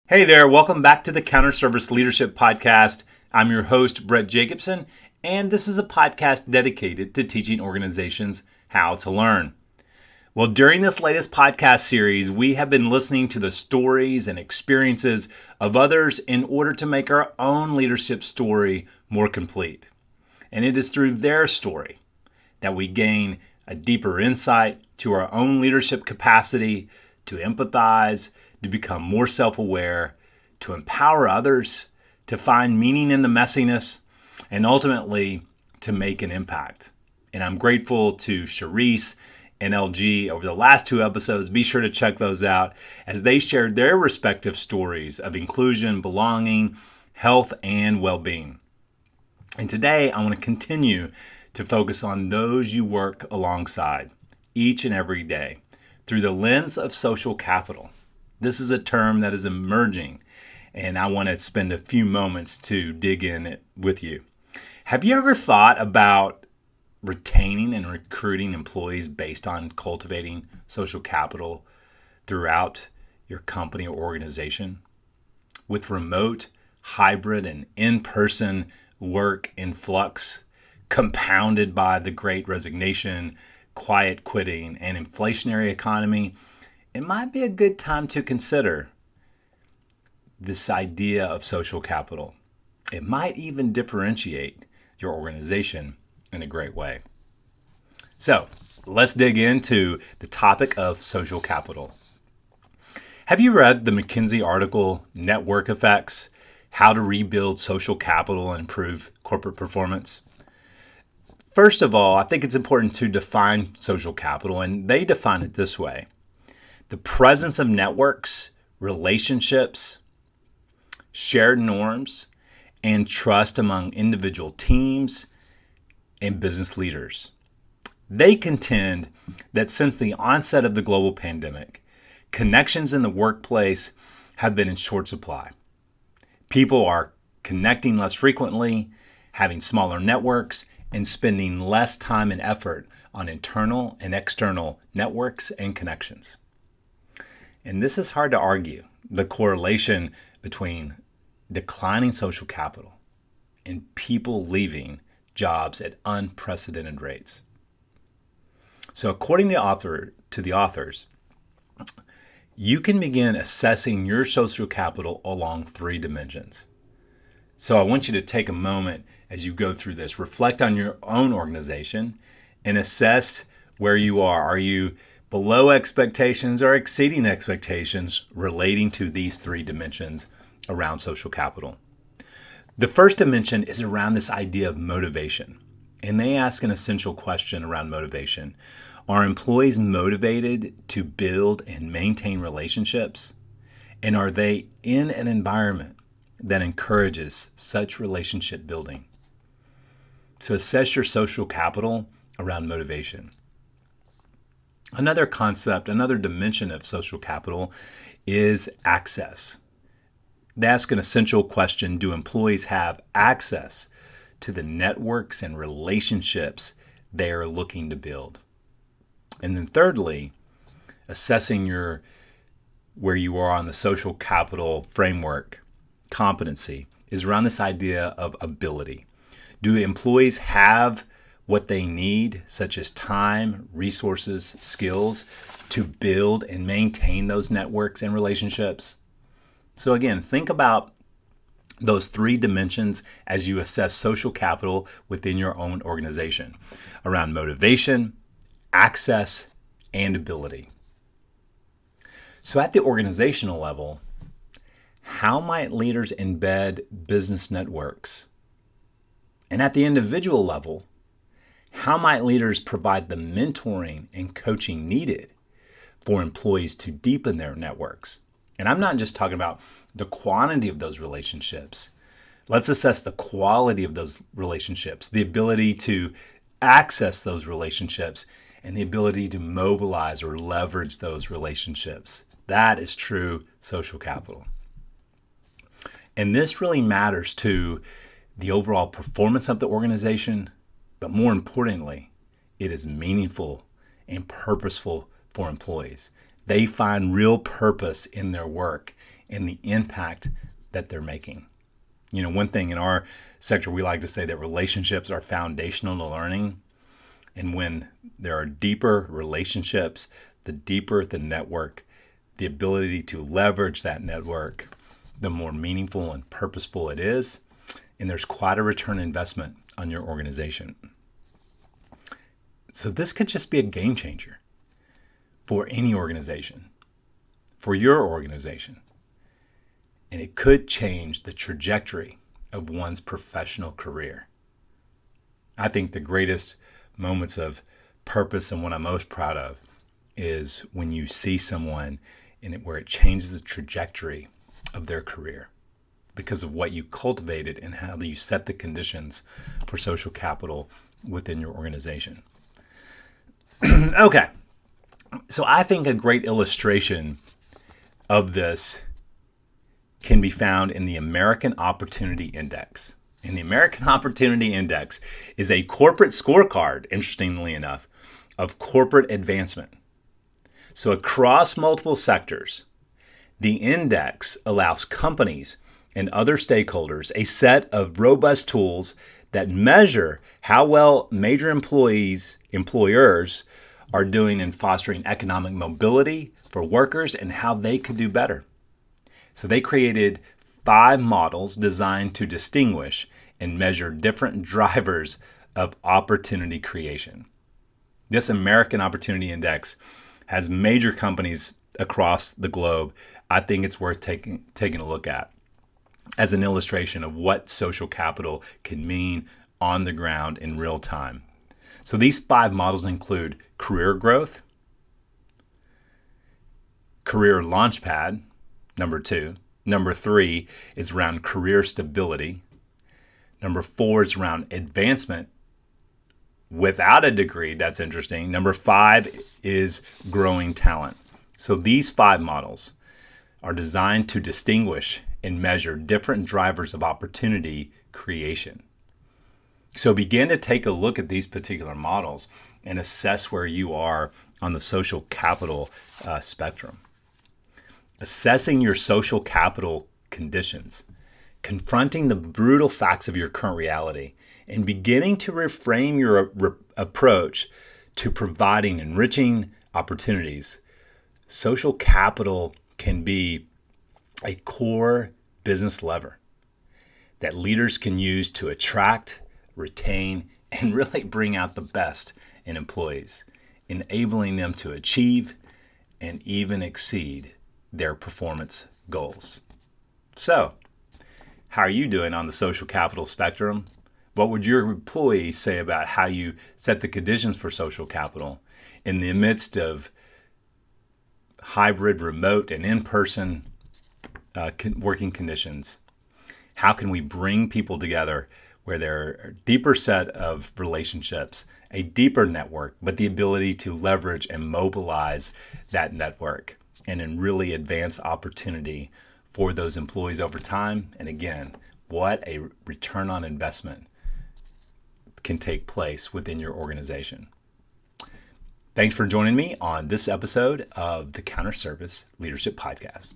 Hey there, welcome back to the Counter Service Leadership Podcast. I'm your host, Brett Jacobson, and this is a podcast dedicated to teaching organizations how to learn. Well, during this latest podcast series, we have been listening to the stories and experiences of others in order to make our own leadership story more complete. And it is through their story that we gain a deeper insight to our own leadership capacity, to empathize, to become more self-aware, to empower others, to find meaning in the messiness, and ultimately to make an impact. And I'm grateful to Charisse and LG over the last two episodes. Be sure to check those out as they shared their respective stories of inclusion, belonging, health, and well-being. And today I want to continue to focus on those you work alongside each and every day through the lens of social capital. This is a term that is emerging, and I want to spend a few moments to dig in it with you. Have you ever thought about retaining and recruiting employees based on cultivating social capital throughout your company or organization? With remote, hybrid, and in-person work in flux, compounded by the great resignation, quiet quitting, and inflationary economy, it might be a good time to consider this idea of social capital. It might even differentiate your organization in a great way. So let's dig into the topic of social capital. Have you read the McKinsey article, Network Effects, How to Rebuild Social Capital and Improve Corporate Performance? First of all, I think it's important to define social capital, and they define it this way: the presence of networks, relationships, shared norms, and trust among individual teams and business leaders. They contend that since the onset of the global pandemic, connections in the workplace have been in short supply. People are connecting less frequently, having smaller networks, and spending less time and effort on internal and external networks and connections. And this is hard to argue, the correlation between declining social capital and people leaving jobs at unprecedented rates. So according to the authors, you can begin assessing your social capital along three dimensions. So I want you to take a moment as you go through this, reflect on your own organization and assess where you are. Are you below expectations or exceeding expectations relating to these three dimensions around social capital? The first dimension is around this idea of motivation. And they ask an essential question around motivation. Are employees motivated to build and maintain relationships? And are they in an environment that encourages such relationship building? So assess your social capital around motivation. Another concept, another dimension of social capital is access. They ask an essential question: do employees have access to the networks and relationships they are looking to build? And then thirdly, assessing where you are on the social capital framework, competency, is around this idea of ability. Do employees have what they need, such as time, resources, skills, to build and maintain those networks and relationships? So again, think about those three dimensions as you assess social capital within your own organization around motivation, access, and ability. So at the organizational level, how might leaders embed business networks? And at the individual level, how might leaders provide the mentoring and coaching needed for employees to deepen their networks? And I'm not just talking about the quantity of those relationships. Let's assess the quality of those relationships, the ability to access those relationships, and the ability to mobilize or leverage those relationships. That is true social capital. And this really matters to the overall performance of the organization, but more importantly, it is meaningful and purposeful for employees. They find real purpose in their work and the impact that they're making. One thing in our sector, we like to say that relationships are foundational to learning. And when there are deeper relationships, the deeper the network, the ability to leverage that network, the more meaningful and purposeful it is. And there's quite a return investment on your organization. So this could just be a game changer for any organization, for your organization. And it could change the trajectory of one's professional career. I think the greatest moments of purpose and what I'm most proud of is when you see someone where it changes the trajectory of their career because of what you cultivated and how you set the conditions for social capital within your organization. Okay, so I think a great illustration of this can be found in the American Opportunity Index. And the American Opportunity Index is a corporate scorecard, interestingly enough, of corporate advancement. So across multiple sectors, the index allows companies and other stakeholders a set of robust tools that measure how well major employers are doing in fostering economic mobility for workers and how they could do better. So they created 5 models designed to distinguish and measure different drivers of opportunity creation. This American Opportunity Index has major companies across the globe. I think it's worth taking a look at as an illustration of what social capital can mean on the ground in real time. So these 5 models include career growth, career launchpad, number 2. Number 3 is around career stability. Number 4 is around advancement without a degree. That's interesting. Number 5 is growing talent. So these 5 models are designed to distinguish and measure different drivers of opportunity creation. So begin to take a look at these particular models and assess where you are on the social capital spectrum. Assessing your social capital conditions, confronting the brutal facts of your current reality, and beginning to reframe your approach to providing enriching opportunities. Social capital can be a core business lever that leaders can use to attract, retain, and really bring out the best in employees, enabling them to achieve and even exceed their performance goals. So, how are you doing on the social capital spectrum? What would your employees say about how you set the conditions for social capital in the midst of hybrid, remote, and in-person working conditions? How can we bring people together where there are a deeper set of relationships, a deeper network, but the ability to leverage and mobilize that network and then really advance opportunity for those employees over time? And again, what a return on investment can take place within your organization. Thanks for joining me on this episode of the Counter Service Leadership Podcast.